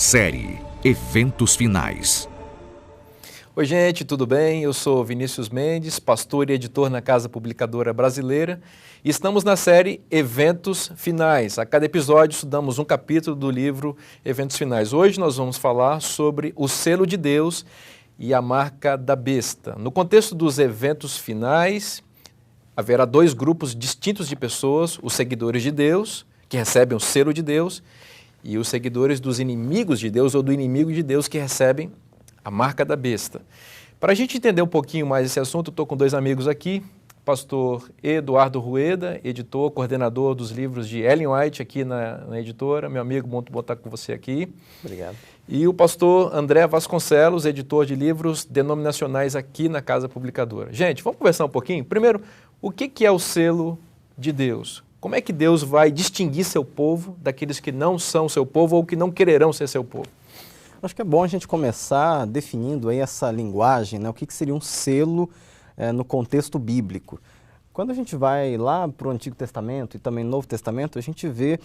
Série Eventos Finais. Oi gente, tudo bem? Eu sou Vinícius Mendes, pastor e editor na Casa Publicadora Brasileira e estamos na série Eventos Finais. A cada episódio estudamos um capítulo do livro Eventos Finais. Hoje nós vamos falar sobre o selo de Deus e a marca da besta. No contexto dos eventos finais, haverá dois grupos distintos de pessoas, os seguidores de Deus, que recebem o selo de Deus, e os seguidores dos inimigos de Deus ou do inimigo de Deus, que recebem a marca da besta. Para a gente entender um pouquinho mais esse assunto, estou com dois amigos aqui, pastor Eduardo Rueda, editor, coordenador dos livros de Ellen White aqui na editora, meu amigo, muito bom estar com você aqui. Obrigado. E o pastor André Vasconcelos, editor de livros denominacionais aqui na Casa Publicadora. Gente, vamos conversar um pouquinho? Primeiro, o que é o selo de Deus? Como é que Deus vai distinguir seu povo daqueles que não são seu povo ou que não quererão ser seu povo? Acho que é bom a gente começar definindo aí essa linguagem, né? O que seria um selo no contexto bíblico. Quando a gente vai lá para o Antigo Testamento e também no Novo Testamento, a gente vê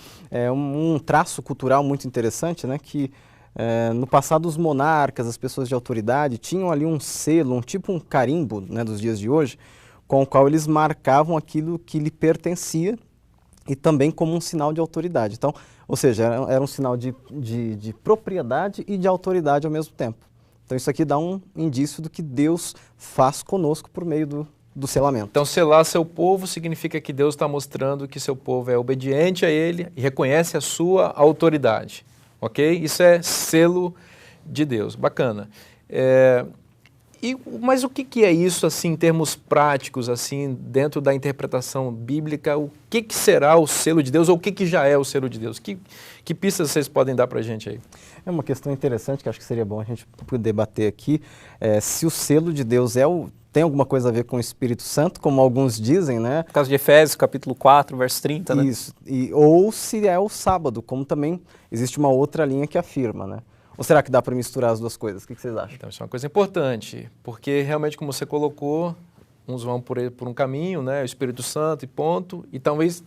um traço cultural muito interessante, né? Que no passado os monarcas, as pessoas de autoridade, tinham ali um selo, um carimbo, né, dos dias de hoje, com o qual eles marcavam aquilo que lhe pertencia e também como um sinal de autoridade. Então, ou seja, era um sinal de propriedade e de autoridade ao mesmo tempo. Então isso aqui dá um indício do que Deus faz conosco por meio do selamento. Então selar seu povo significa que Deus está mostrando que seu povo é obediente a Ele e reconhece a sua autoridade, ok? Isso é selo de Deus, bacana. Mas o que é isso, assim, em termos práticos, assim, dentro da interpretação bíblica? O que será o selo de Deus ou o que já é o selo de Deus? Que pistas vocês podem dar para a gente aí? É uma questão interessante que acho que seria bom a gente debater aqui. Se o selo de Deus tem alguma coisa a ver com o Espírito Santo, como alguns dizem, né? No caso de Efésios, capítulo 4, verso 30, né? Isso, ou se é o sábado, como também existe uma outra linha que afirma, né? Ou será que dá para misturar as duas coisas? O que vocês acham? Então, isso é uma coisa importante, porque realmente, como você colocou, uns vão por um caminho, né, o Espírito Santo e ponto, e talvez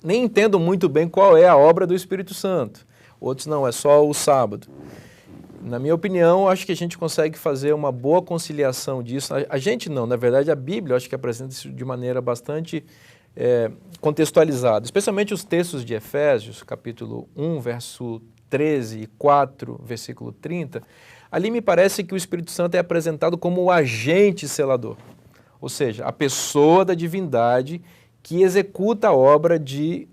nem entendam muito bem qual é a obra do Espírito Santo. Outros não, é só o sábado. Na minha opinião, acho que a gente consegue fazer uma boa conciliação disso. A gente não, na verdade, a Bíblia, acho que apresenta isso de maneira bastante contextualizada, especialmente os textos de Efésios, capítulo 1, verso 13 e 4, versículo 30, ali me parece que o Espírito Santo é apresentado como o agente selador, ou seja, a pessoa da divindade que executa a obra de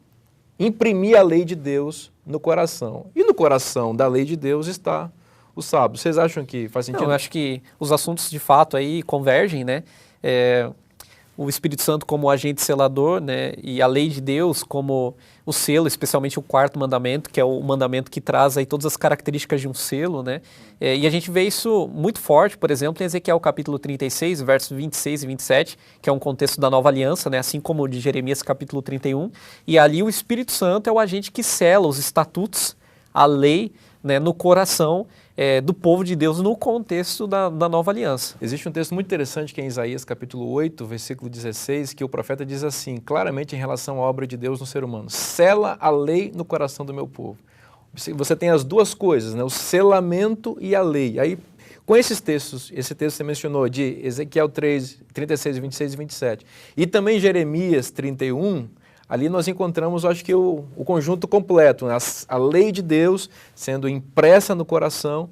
imprimir a lei de Deus no coração. E no coração da lei de Deus está o sábado. Vocês acham que faz sentido? Não, eu acho que os assuntos de fato aí convergem, né? O Espírito Santo como agente selador, né, e a lei de Deus como o selo, especialmente o quarto mandamento, que é o mandamento que traz aí todas as características de um selo, né, e a gente vê isso muito forte, por exemplo, em Ezequiel capítulo 36, versos 26 e 27, que é um contexto da nova aliança, né, assim como o de Jeremias capítulo 31, e ali o Espírito Santo é o agente que sela os estatutos, a lei, né, no coração do povo de Deus no contexto da nova aliança. Existe um texto muito interessante que é em Isaías capítulo 8, versículo 16, que o profeta diz assim, claramente em relação à obra de Deus no ser humano, sela a lei no coração do meu povo. Você tem as duas coisas, né, o selamento e a lei. Aí, com esses textos, esse texto que você mencionou, de Ezequiel 3, 36, 26 e 27, e também Jeremias 31, ali nós encontramos, acho que, o conjunto completo, né? A lei de Deus sendo impressa no coração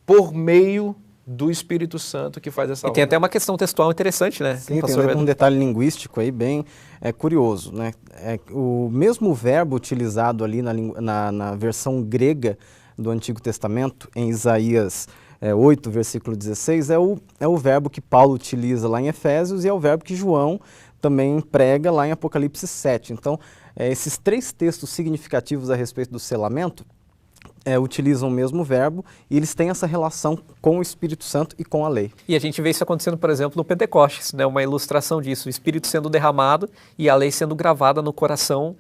por meio do Espírito Santo que faz essa obra. E tem até uma questão textual interessante, né? Sim, tem um detalhe linguístico aí bem curioso, né? O mesmo verbo utilizado ali na versão grega do Antigo Testamento, em Isaías 8, versículo 16, é o verbo que Paulo utiliza lá em Efésios e é o verbo que João também prega lá em Apocalipse 7. Então, esses três textos significativos a respeito do selamento utilizam o mesmo verbo e eles têm essa relação com o Espírito Santo e com a lei. E a gente vê isso acontecendo, por exemplo, no Pentecostes, né? Uma ilustração disso, o Espírito sendo derramado e a lei sendo gravada no coração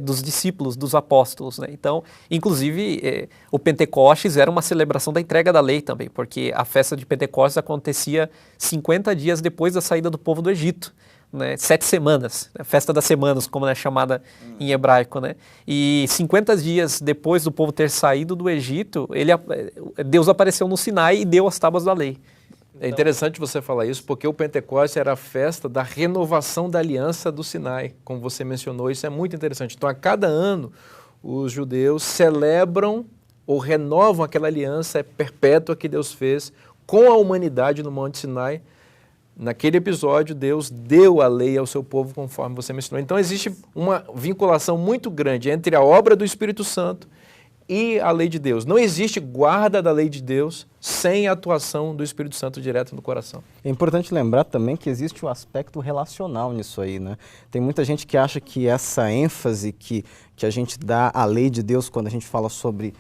dos discípulos, dos apóstolos, né? Então, inclusive, o Pentecostes era uma celebração da entrega da lei também, porque a festa de Pentecostes acontecia 50 dias depois da saída do povo do Egito. né, 7 semanas, a festa das semanas, como é chamada em hebraico, né? E 50 dias depois do povo ter saído do Egito, Deus apareceu no Sinai e deu as tábuas da lei. É interessante você falar isso, porque o Pentecostes era a festa da renovação da aliança do Sinai, como você mencionou, isso é muito interessante. Então, a cada ano, os judeus celebram ou renovam aquela aliança perpétua que Deus fez com a humanidade no Monte Sinai. Naquele episódio, Deus deu a lei ao seu povo, conforme você mencionou. Então, existe uma vinculação muito grande entre a obra do Espírito Santo e a lei de Deus. Não existe guarda da lei de Deus sem a atuação do Espírito Santo direto no coração. É importante lembrar também que existe o aspecto relacional nisso aí, né? Tem muita gente que acha que essa ênfase que a gente dá à lei de Deus quando a gente fala sobre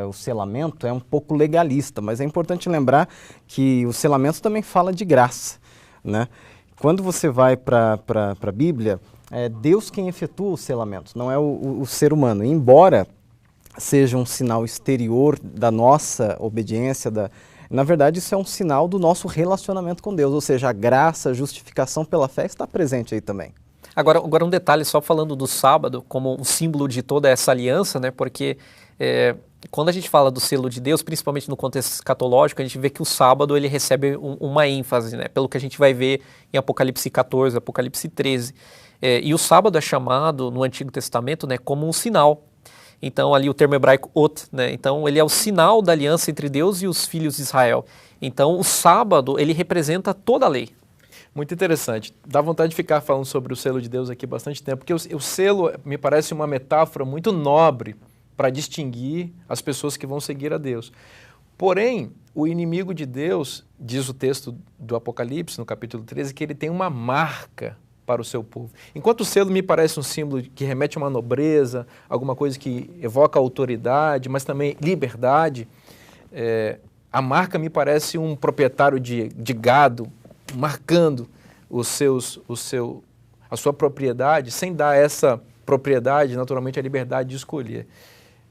o selamento é um pouco legalista, mas é importante lembrar que o selamento também fala de graça, né? Quando você vai para a Bíblia, é Deus quem efetua o selamento, não é o ser humano. Embora seja um sinal exterior da nossa obediência, na verdade isso é um sinal do nosso relacionamento com Deus, ou seja, a graça, a justificação pela fé está presente aí também. Agora um detalhe, só falando do sábado como um símbolo de toda essa aliança, né? Porque quando a gente fala do selo de Deus, principalmente no contexto escatológico, a gente vê que o sábado ele recebe uma ênfase, né? Pelo que a gente vai ver em Apocalipse 14, Apocalipse 13. E o sábado é chamado no Antigo Testamento, né, como um sinal. Então, ali o termo hebraico ot, né? Então, ele é o sinal da aliança entre Deus e os filhos de Israel. Então, o sábado, ele representa toda a lei. Muito interessante. Dá vontade de ficar falando sobre o selo de Deus aqui bastante tempo, porque o selo me parece uma metáfora muito nobre para distinguir as pessoas que vão seguir a Deus. Porém, o inimigo de Deus, diz o texto do Apocalipse, no capítulo 13, que ele tem uma marca para o seu povo. Enquanto o selo me parece um símbolo que remete a uma nobreza, alguma coisa que evoca autoridade, mas também liberdade, a marca me parece um proprietário de gado marcando a sua propriedade, sem dar essa propriedade, naturalmente, a liberdade de escolher.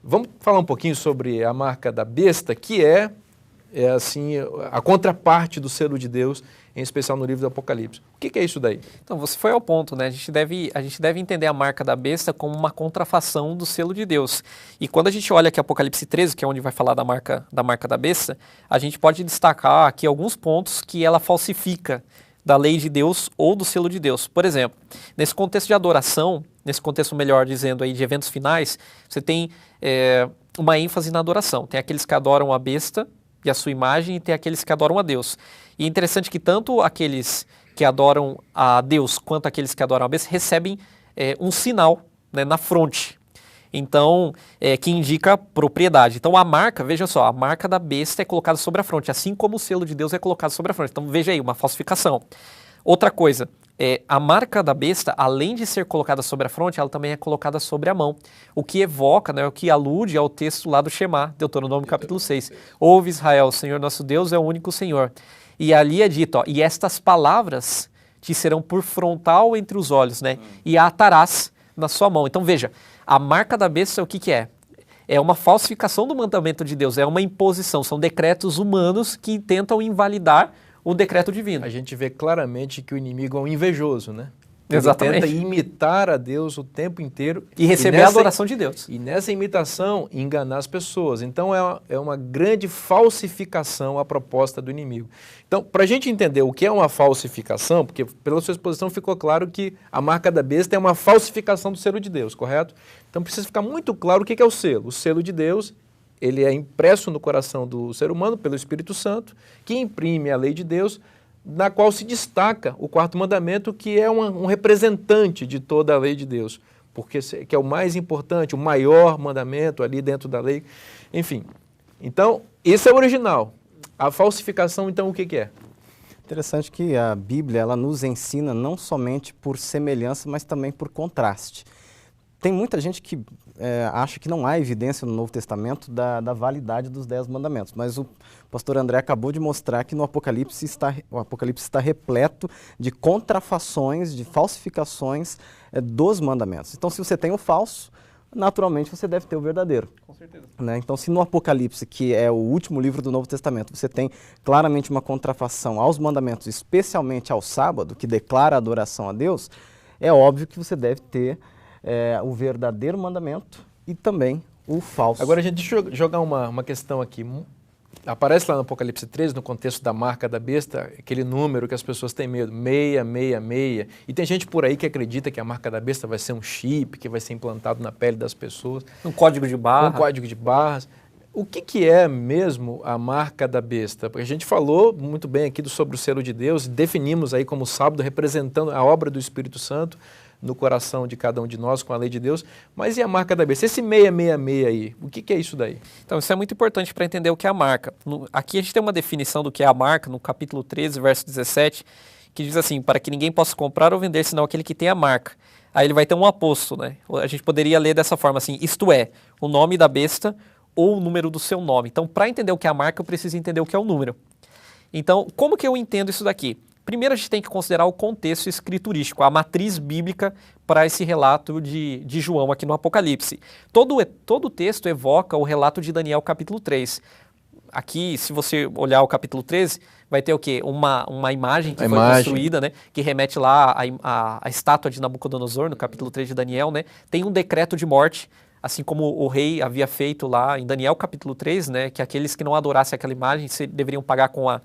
Vamos falar um pouquinho sobre a marca da besta, que é assim, a contraparte do selo de Deus, em especial no livro do Apocalipse. O que é isso daí? Então, você foi ao ponto, né? A gente deve entender a marca da besta como uma contrafação do selo de Deus. E quando a gente olha aqui Apocalipse 13, que é onde vai falar da marca da besta, a gente pode destacar aqui alguns pontos que ela falsifica da lei de Deus ou do selo de Deus. Por exemplo, nesse contexto de adoração, nesse contexto melhor dizendo aí de eventos finais, você tem uma ênfase na adoração. Tem aqueles que adoram a besta e a sua imagem, e tem aqueles que adoram a Deus. E é interessante que tanto aqueles que adoram a Deus quanto aqueles que adoram a besta recebem um sinal, né, na fronte. Então, que indica propriedade. Então, a marca, veja só, a marca da besta é colocada sobre a fronte, assim como o selo de Deus é colocado sobre a fronte. Então, veja aí, uma falsificação. Outra coisa, a marca da besta, além de ser colocada sobre a fronte, ela também é colocada sobre a mão. O que evoca, né, o que alude ao texto lá do Shema, Deuteronômio capítulo 6. Ouve Israel, o Senhor nosso Deus é o único Senhor. E ali é dito, ó, e estas palavras te serão por frontal entre os olhos, né? E a atarás na sua mão. Então veja, a marca da besta o que é? É uma falsificação do mandamento de Deus, é uma imposição, são decretos humanos que tentam invalidar o decreto divino. A gente vê claramente que o inimigo é um invejoso, né? Exatamente. Ele tenta imitar a Deus o tempo inteiro. E receber a adoração de Deus. E nessa imitação, enganar as pessoas. Então, é uma grande falsificação a proposta do inimigo. Então, para a gente entender o que é uma falsificação, porque pela sua exposição ficou claro que a marca da besta é uma falsificação do selo de Deus, correto? Então, precisa ficar muito claro o que é o selo. O selo de Deus, ele é impresso no coração do ser humano pelo Espírito Santo, que imprime a lei de Deus, na qual se destaca o quarto mandamento, que é um representante de toda a lei de Deus, porque que é o mais importante, o maior mandamento ali dentro da lei, enfim. Então, esse é o original. A falsificação, então, o que é? Interessante que a Bíblia ela nos ensina não somente por semelhança, mas também por contraste. Tem muita gente que acha que não há evidência no Novo Testamento da validade dos 10 mandamentos, mas o pastor André acabou de mostrar que o Apocalipse está repleto de contrafações, de falsificações dos mandamentos. Então, se você tem o falso, naturalmente você deve ter o verdadeiro. Com certeza. Né? Então, se no Apocalipse, que é o último livro do Novo Testamento, você tem claramente uma contrafação aos mandamentos, especialmente ao sábado, que declara a adoração a Deus, é óbvio que você deve ter o verdadeiro mandamento e também o falso. Agora, deixa eu jogar uma questão aqui. Aparece lá no Apocalipse 13, no contexto da marca da besta, aquele número que as pessoas têm medo, 666. E tem gente por aí que acredita que a marca da besta vai ser um chip, que vai ser implantado na pele das pessoas. Um código de barra. Um código de barras. O que é mesmo a marca da besta? Porque a gente falou muito bem aqui sobre o selo de Deus, definimos aí como sábado representando a obra do Espírito Santo no coração de cada um de nós com a lei de Deus, mas e a marca da besta? Esse 666 aí, o que é isso daí? Então isso é muito importante para entender o que é a marca. Aqui a gente tem uma definição do que é a marca, no capítulo 13, verso 17, que diz assim, para que ninguém possa comprar ou vender, senão aquele que tem a marca. Aí ele vai ter um aposto, né? A gente poderia ler dessa forma assim, isto é, o nome da besta ou o número do seu nome. Então, para entender o que é a marca, eu preciso entender o que é o número. Então, como que eu entendo isso daqui? Primeiro, a gente tem que considerar o contexto escriturístico, a matriz bíblica para esse relato de João aqui no Apocalipse. Todo o texto evoca o relato de Daniel capítulo 3. Aqui, se você olhar o capítulo 13, vai ter o quê? Uma imagem que foi construída, né? Que remete lá à estátua de Nabucodonosor, no capítulo 3 de Daniel, né? Tem um decreto de morte, assim como o rei havia feito lá em Daniel capítulo 3, né? Que aqueles que não adorassem aquela imagem deveriam pagar com a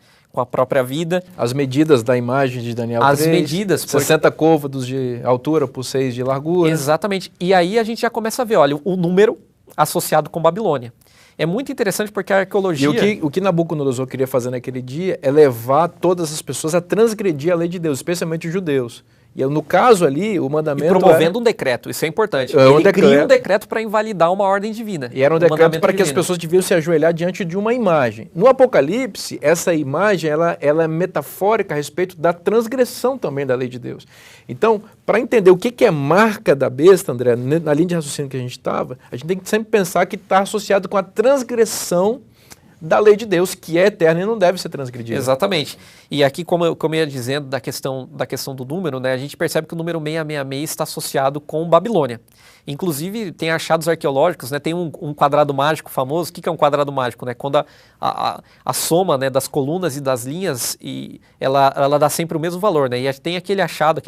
própria vida. As medidas da imagem de Daniel 3. As medidas. 60 côvados de altura por 6 de largura. Exatamente. E aí a gente já começa a ver, olha, o número associado com Babilônia. É muito interessante porque a arqueologia... E o que Nabucodonosor queria fazer naquele dia é levar todas as pessoas a transgredir a lei de Deus, especialmente os judeus. E no caso ali, o mandamento e promovendo um decreto, isso é importante. Ele cria um decreto para invalidar uma ordem divina. E era um decreto para que as pessoas deviam se ajoelhar diante de uma imagem. No Apocalipse, essa imagem ela é metafórica a respeito da transgressão também da lei de Deus. Então, para entender o que é marca da besta, André, na linha de raciocínio que a gente estava, a gente tem que sempre pensar que está associado com a transgressão da lei de Deus, que é eterna e não deve ser transgredida. Exatamente. E aqui, como eu ia dizendo da questão do número, né, a gente percebe que o número 666 está associado com Babilônia. Inclusive, tem achados arqueológicos, né, tem um quadrado mágico famoso. O que é um quadrado mágico? Né? Quando a soma, né, das colunas e das linhas, ela dá sempre o mesmo valor. Né? E tem aquele achado,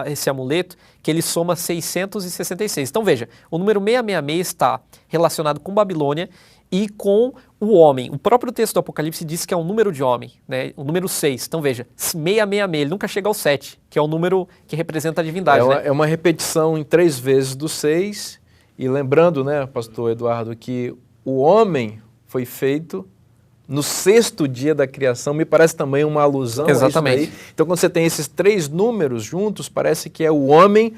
esse amuleto, que ele soma 666. Então, veja, o número 666 está relacionado com Babilônia e com o homem. O próprio texto do Apocalipse diz que é um número de homem, né? O número 6. Então veja, 666, ele nunca chega ao 7, que é o número que representa a divindade. É uma repetição em 3 vezes do 6, e lembrando, né, pastor Eduardo, que o homem foi feito no 6º dia da criação, me parece também uma alusão. Exatamente. A isso daí. Então quando você tem esses 3 números juntos, parece que é o homem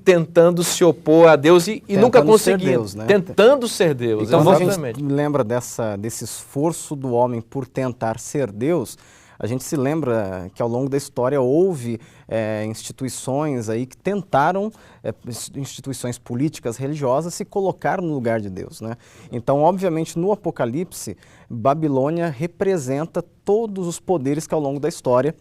tentando se opor a Deus e nunca conseguindo. Deus, né? Tentando ser Deus. Então, exatamente. a gente lembra desse esforço do homem por tentar ser Deus, a gente se lembra que ao longo da história houve instituições aí que tentaram, instituições políticas, religiosas, se colocar no lugar de Deus, né? Então, obviamente, no Apocalipse, Babilônia representa todos os poderes que ao longo da história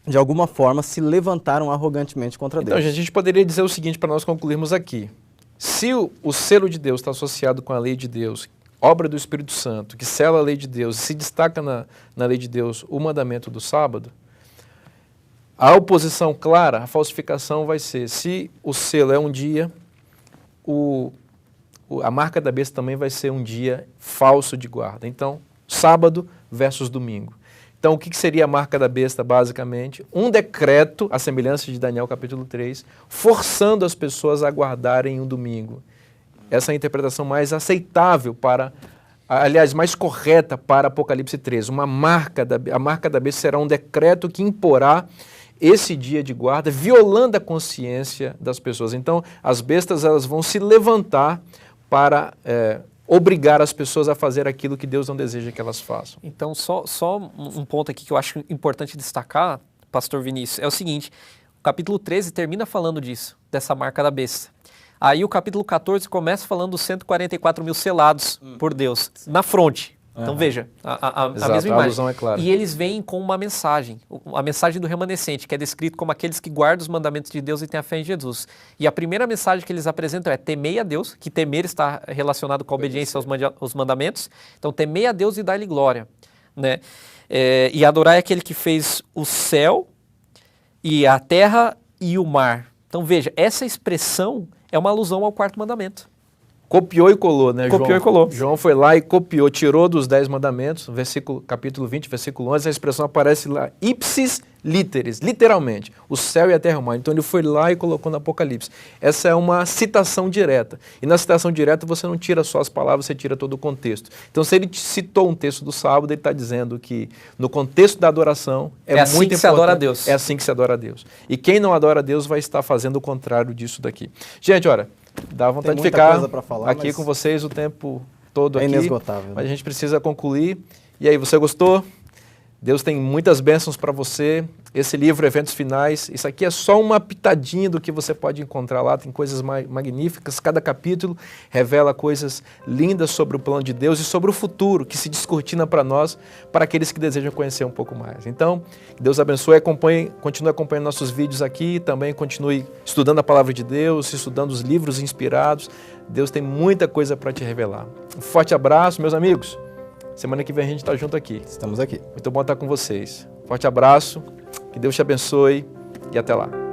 de alguma forma, se levantaram arrogantemente contra Deus. Então, a gente poderia dizer o seguinte para nós concluirmos aqui. Se o selo de Deus está associado com a lei de Deus, obra do Espírito Santo, que sela a lei de Deus, e se destaca na lei de Deus o mandamento do sábado, a oposição clara, a falsificação vai ser, se o selo é um dia, a marca da besta também vai ser um dia falso de guarda. Então, sábado versus domingo. Então, o que seria a marca da besta, basicamente? Um decreto, à semelhança de Daniel capítulo 3, forçando as pessoas a guardarem um domingo. Essa é a interpretação mais aceitável mais correta para Apocalipse 3. A marca da besta será um decreto que imporá esse dia de guarda, violando a consciência das pessoas. Então, as bestas elas vão se levantar para obrigar as pessoas a fazer aquilo que Deus não deseja que elas façam. Então, só um ponto aqui que eu acho importante destacar, pastor Vinícius, é o seguinte: o capítulo 13 termina falando disso, dessa marca da besta. Aí o capítulo 14 começa falando dos 144 mil selados por Deus, na fronte. Então veja, a Exato, mesma a imagem. alusão é clara. E eles vêm com uma mensagem, a mensagem do remanescente, que é descrito como aqueles que guardam os mandamentos de Deus e têm a fé em Jesus. E a primeira mensagem que eles apresentam é temei a Deus, que temer está relacionado com a obediência aos mandamentos. Então temei a Deus e dá-lhe glória, né? E adorar é aquele que fez o céu e a terra e o mar. Então veja, essa expressão é uma alusão ao quarto mandamento. Copiou e colou, né, João? Copiou e colou. João foi lá e copiou, tirou dos 10 mandamentos, capítulo 20, versículo 11, a expressão aparece lá, ipsis literis, literalmente, o céu e a terra e o mar. Então ele foi lá e colocou no Apocalipse. Essa é uma citação direta. E na citação direta você não tira só as palavras, você tira todo o contexto. Então se ele citou um texto do sábado, ele está dizendo que no contexto da adoração é assim muito que importante. se adora a Deus. É assim que se adora a Deus. E quem não adora a Deus vai estar fazendo o contrário disso daqui. Gente, olha, dá vontade de ficar aqui com vocês o tempo todo aqui. Inesgotável. Mas a gente precisa concluir. E aí, você gostou? Deus tem muitas bênçãos para você. Esse livro, Eventos Finais, isso aqui é só uma pitadinha do que você pode encontrar lá. Tem coisas magníficas. Cada capítulo revela coisas lindas sobre o plano de Deus e sobre o futuro que se descortina para nós, para aqueles que desejam conhecer um pouco mais. Então, Deus abençoe, continue acompanhando nossos vídeos aqui, também continue estudando a Palavra de Deus, estudando os livros inspirados. Deus tem muita coisa para te revelar. Um forte abraço, meus amigos. Semana que vem a gente está junto aqui. Estamos aqui. Muito bom estar com vocês. Forte abraço, que Deus te abençoe e até lá.